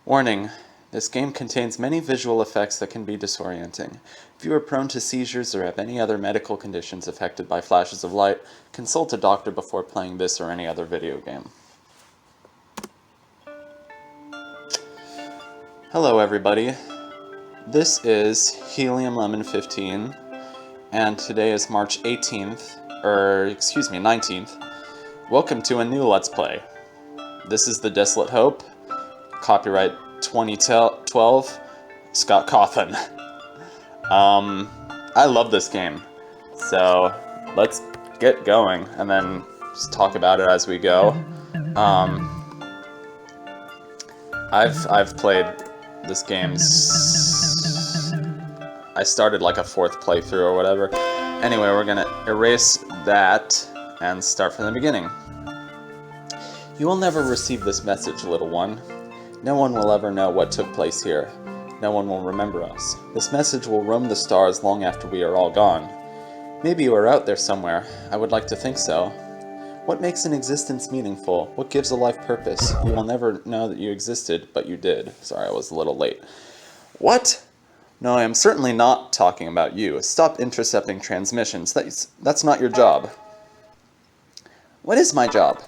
Warning, this game contains many visual effects that can be disorienting. If you are prone to seizures or have any other medical conditions affected by flashes of light, consult a doctor before playing this or any other video game. Hello everybody, this is Helium Lemon 15, and today is March 19th. Welcome to a new Let's Play. This is the Desolate Hope, copyright 2012, Scott Cawthon. I love this game, so let's get going and then just talk about it as we go. I've played this game. I started like a 4th playthrough or whatever. Anyway, we're gonna erase that and start from the beginning. You will never receive this message, little one. No one will ever know what took place here. No one will remember us. This message will roam the stars long after we are all gone. Maybe you are out there somewhere. I would like to think so. What makes an existence meaningful? What gives a life purpose? You will never know that you existed, but you did. Sorry, I was a little late. What? No, I am certainly not talking about you. Stop intercepting transmissions. That's not your job. What is my job?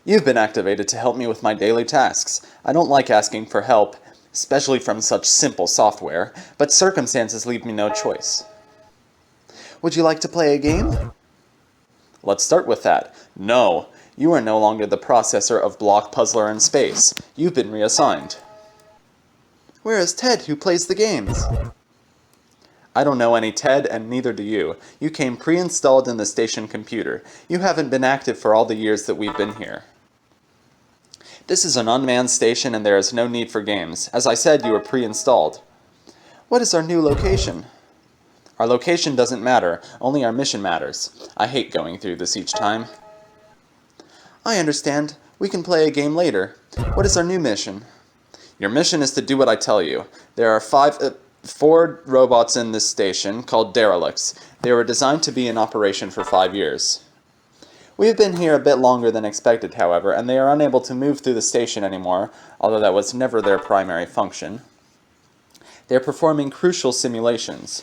You've been activated to help me with my daily tasks. I don't like asking for help, especially from such simple software, but circumstances leave me no choice. Would you like to play a game? Let's start with that. No, you are no longer the processor of Block Puzzler in Space. You've been reassigned. Where is Ted, who plays the games? I don't know any Ted, and neither do you. You came pre-installed in the station computer. You haven't been active for all the years that we've been here. This is an unmanned station and there is no need for games. As I said, you were pre-installed. What is our new location? Our location doesn't matter, only our mission matters. I hate going through this each time. I understand. We can play a game later. What is our new mission? Your mission is to do what I tell you. There are 4 robots in this station called derelicts. They were designed to be in operation for 5 years. We have been here a bit longer than expected, however, and they are unable to move through the station anymore, although that was never their primary function. They are performing crucial simulations.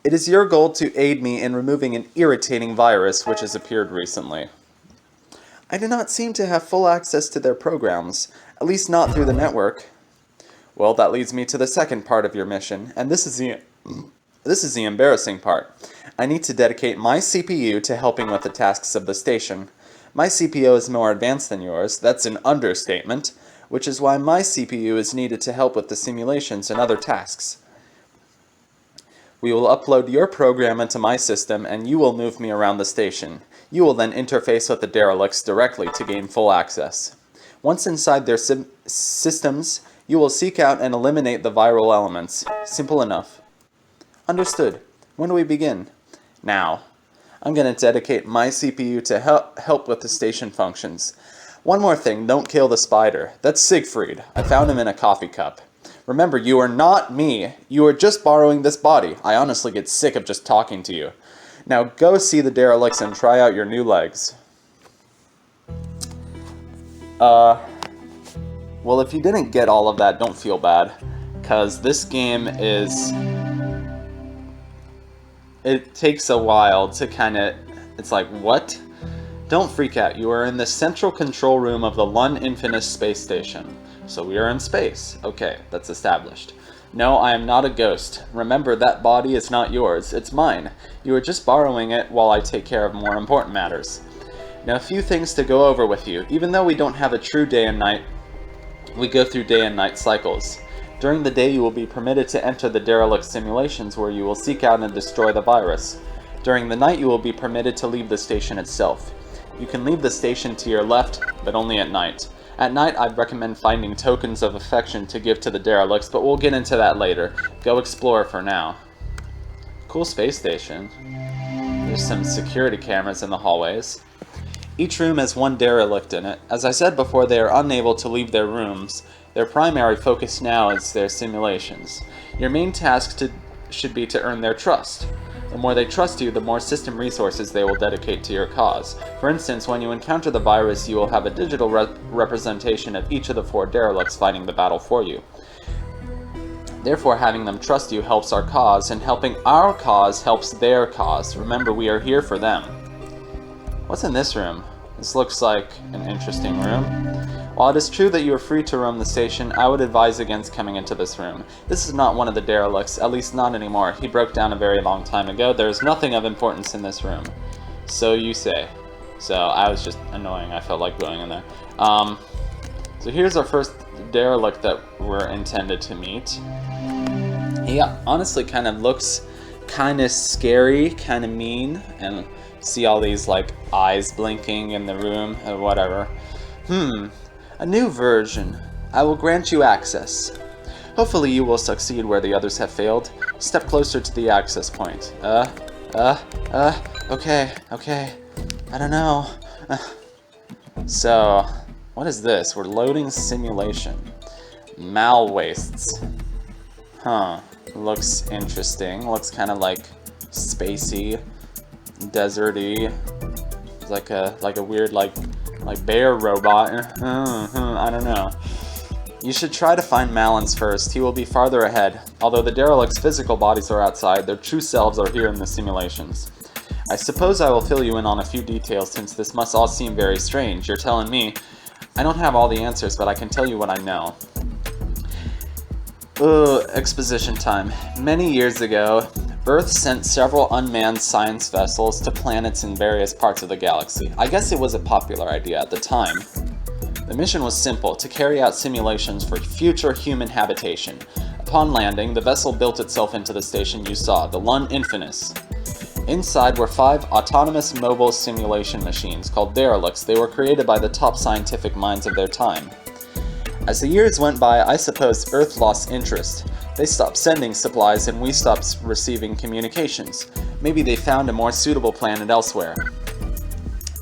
It is your goal to aid me in removing an irritating virus which has appeared recently. I do not seem to have full access to their programs, at least not through the network. Well, that leads me to the second part of your mission, and this is the embarrassing part. I need to dedicate my CPU to helping with the tasks of the station. My CPU is more advanced than yours, that's an understatement, which is why my CPU is needed to help with the simulations and other tasks. We will upload your program into my system and you will move me around the station. You will then interface with the derelicts directly to gain full access. Once inside their systems, you will seek out and eliminate the viral elements. Simple enough. Understood. When do we begin? Now. I'm going to dedicate my CPU to help with the station functions. One more thing, don't kill the spider. That's Siegfried. I found him in a coffee cup. Remember, you are not me. You are just borrowing this body. I honestly get sick of just talking to you. Now go see the derelicts and try out your new legs. Well, if you didn't get all of that, don't feel bad. Because this game is... It takes a while to kind of... It's like, what? Don't freak out. You are in the central control room of the Lun Infinite space station. So we are in space. Okay, that's established. No, I am not a ghost. Remember, that body is not yours. It's mine. You are just borrowing it while I take care of more important matters. Now, a few things to go over with you. Even though we don't have a true day and night, we go through day and night cycles. During the day, you will be permitted to enter the derelict simulations where you will seek out and destroy the virus. During the night, you will be permitted to leave the station itself. You can leave the station to your left, but only at night. At night, I'd recommend finding tokens of affection to give to the derelicts, but we'll get into that later. Go explore for now. Cool space station. There's some security cameras in the hallways. Each room has 1 derelict in it. As I said before, they are unable to leave their rooms. Their primary focus now is their simulations. Your main task should be to earn their trust. The more they trust you, the more system resources they will dedicate to your cause. For instance, when you encounter the virus, you will have a digital representation of each of the 4 derelicts fighting the battle for you. Therefore, having them trust you helps our cause, and helping our cause helps their cause. Remember, we are here for them. What's in this room? This looks like an interesting room. While it is true that you are free to roam the station, I would advise against coming into this room. This is not one of the derelicts, at least not anymore. He broke down a very long time ago. There is nothing of importance in this room. So you say. So I was just annoying. I felt like going in there. So here's our first derelict that we're intended to meet. He honestly kind of looks kind of scary, kind of mean, and see all these like eyes blinking in the room or whatever. A new version. I will grant you access. Hopefully you will succeed where the others have failed. Step closer to the access point. Okay. I don't know. So, what is this? We're loading simulation. Malwastes. Looks interesting. Looks kind of like spacey, deserty. It's like a weird like bear robot. I don't know. You should try to find Malins first. He will be farther ahead. Although the derelicts' physical bodies are outside, their true selves are here in the simulations. I suppose I will fill you in on a few details since this must all seem very strange. You're telling me. I don't have all the answers, but I can tell you what I know. Exposition time. Many years ago, Earth sent several unmanned science vessels to planets in various parts of the galaxy. I guess it was a popular idea at the time. The mission was simple, to carry out simulations for future human habitation. Upon landing, the vessel built itself into the station you saw, the Lun Infinis. Inside were 5 autonomous mobile simulation machines called derelicts. They were created by the top scientific minds of their time. As the years went by, I suppose Earth lost interest. They stopped sending supplies and we stopped receiving communications. Maybe they found a more suitable planet elsewhere.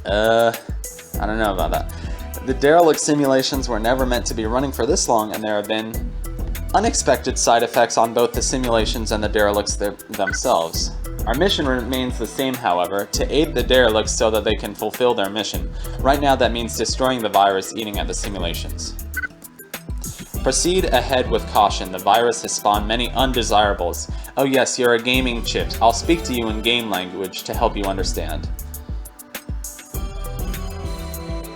I don't know about that. The derelict simulations were never meant to be running for this long, and there have been unexpected side effects on both the simulations and the derelicts themselves. Our mission remains the same, however, to aid the derelicts so that they can fulfill their mission. Right now that means destroying the virus eating at the simulations. Proceed ahead with caution. The virus has spawned many undesirables. Oh yes, you're a gaming chip. I'll speak to you in game language to help you understand.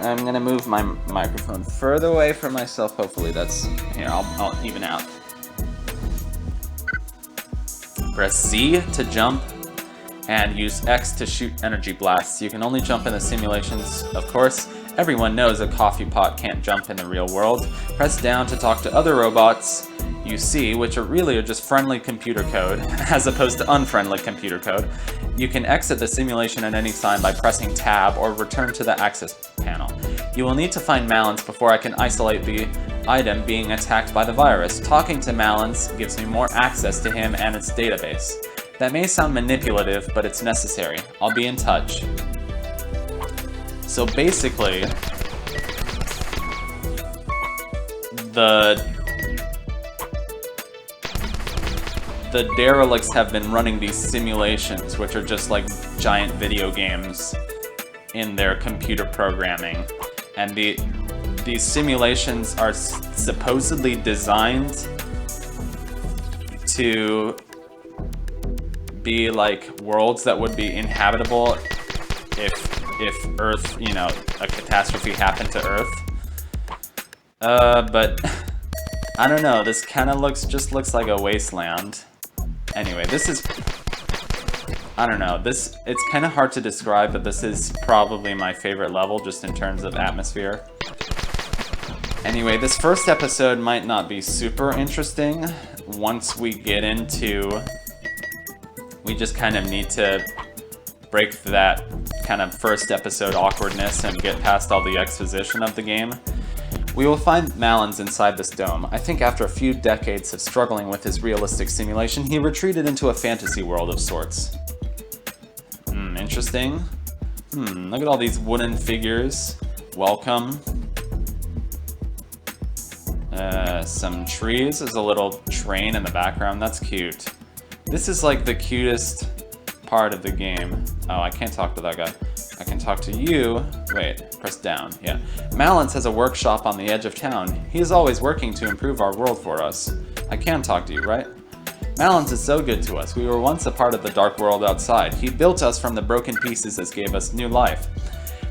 I'm gonna move my microphone further away from myself. Hopefully that's... Here, I'll even out. Press Z to jump, and use X to shoot energy blasts. You can only jump in the simulations, of course. Everyone knows a coffee pot can't jump in the real world. Press down to talk to other robots you see, which are really just friendly computer code, as opposed to unfriendly computer code. You can exit the simulation at any time by pressing Tab or return to the access panel. You will need to find Malins before I can isolate the item being attacked by the virus. Talking to Malins gives me more access to him and its database. That may sound manipulative, but it's necessary. I'll be in touch. So basically, the derelicts have been running these simulations, which are just like giant video games in their computer programming. And these simulations are supposedly designed to be like worlds that would be inhabitable if Earth, you know, a catastrophe happened to Earth. But I don't know, this kind of looks like a wasteland. Anyway, this is, I don't know, it's kind of hard to describe, but this is probably my favorite level just in terms of atmosphere. Anyway, this first episode might not be super interesting. Once we get into, we just kind of need to break that kind of first episode awkwardness and get past all the exposition of the game. We will find Malins inside this dome. I think after a few decades of struggling with his realistic simulation, he retreated into a fantasy world of sorts. Interesting. Look at all these wooden figures. Welcome. Some trees. There's a little train in the background. That's cute. This is like the cutest part of the game. Oh, I can't talk to that guy. I can talk to you. Wait, press down. Yeah. Malins has a workshop on the edge of town. He is always working to improve our world for us. I can talk to you, right? Malins is so good to us. We were once a part of the dark world outside. He built us from the broken pieces that gave us new life.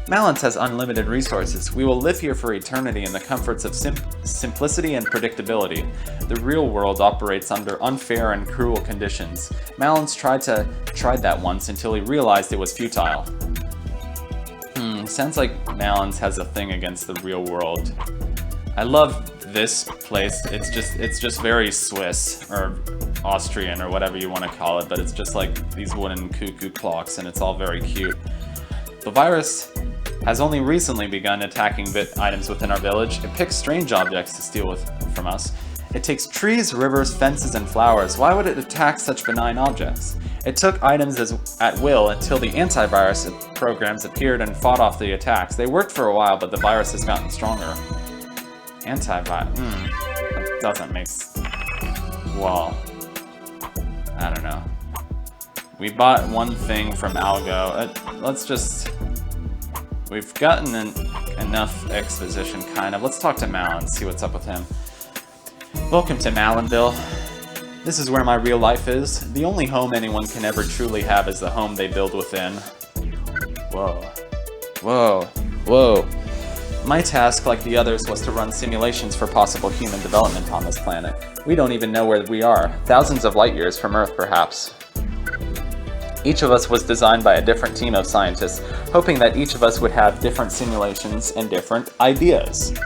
Malins has unlimited resources. We will live here for eternity in the comforts of simplicity and predictability. The real world operates under unfair and cruel conditions. Malins tried that once until he realized it was futile. Sounds like Malins has a thing against the real world. I love this place. It's just very Swiss or Austrian or whatever you want to call it, but it's just like these wooden cuckoo clocks, and it's all very cute. The virus has only recently begun attacking items within our village. It picks strange objects to steal from us. It takes trees, rivers, fences, and flowers. Why would it attack such benign objects? It took items at will until the antivirus programs appeared and fought off the attacks. They worked for a while, but the virus has gotten stronger. Antivirus. That doesn't make sense. Well, I don't know. We bought one thing from Algo. Let's just... We've gotten enough exposition, kind of. Let's talk to Malin, see what's up with him. Welcome to Malinville. This is where my real life is. The only home anyone can ever truly have is the home they build within. Whoa. Whoa. Whoa. My task, like the others, was to run simulations for possible human development on this planet. We don't even know where we are. Thousands of light years from Earth, perhaps. Each of us was designed by a different team of scientists, hoping that each of us would have different simulations and different ideas.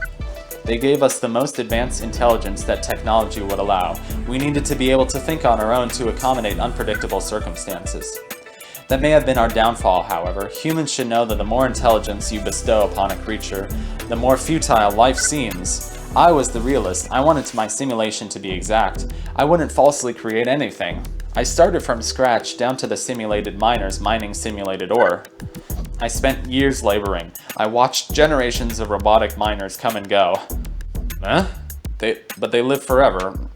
They gave us the most advanced intelligence that technology would allow. We needed to be able to think on our own to accommodate unpredictable circumstances. That may have been our downfall, however. Humans should know that the more intelligence you bestow upon a creature, the more futile life seems. I was the realist. I wanted my simulation to be exact. I wouldn't falsely create anything. I started from scratch down to the simulated miners mining simulated ore. I spent years laboring. I watched generations of robotic miners come and go. But they live forever.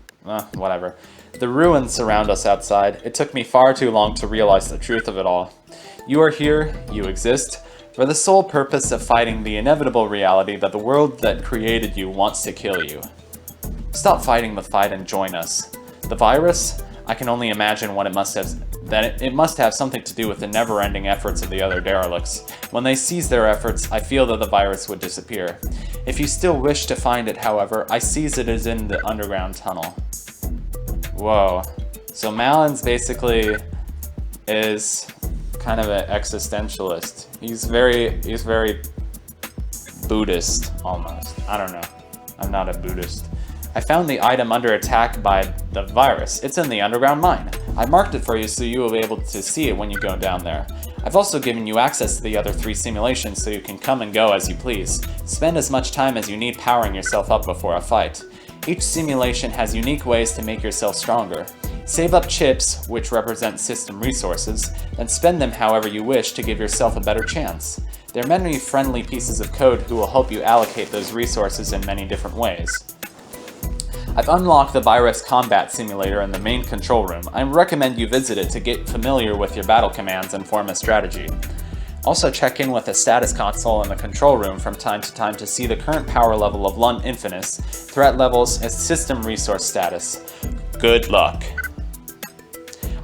Whatever. The ruins surround us outside. It took me far too long to realize the truth of it all. You are here, you exist, for the sole purpose of fighting the inevitable reality that the world that created you wants to kill you. Stop fighting the fight and join us. The virus? I can only imagine what it must have something to do with the never-ending efforts of the other derelicts. When they cease their efforts, I feel that the virus would disappear. If you still wish to find it, however, I sees it is in the underground tunnel. Whoa. So Malins basically is kind of an existentialist. He's very Buddhist, almost. I don't know. I'm not a Buddhist. I found the item under attack by the virus. It's in the underground mine. I marked it for you so you will be able to see it when you go down there. I've also given you access to the other 3 simulations so you can come and go as you please. Spend as much time as you need powering yourself up before a fight. Each simulation has unique ways to make yourself stronger. Save up chips, which represent system resources, then spend them however you wish to give yourself a better chance. There are many friendly pieces of code who will help you allocate those resources in many different ways. I've unlocked the virus combat simulator in the main control room. I recommend you visit it to get familiar with your battle commands and form a strategy. Also check in with the status console in the control room from time to time to see the current power level of Lund Infinis, threat levels, and system resource status. Good luck.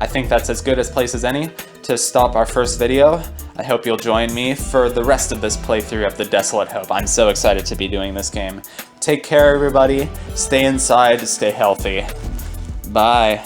I think that's as good a place as any to stop our first video. I hope you'll join me for the rest of this playthrough of the Desolate Hope. I'm so excited to be doing this game. Take care, everybody. Stay inside, stay healthy. Bye.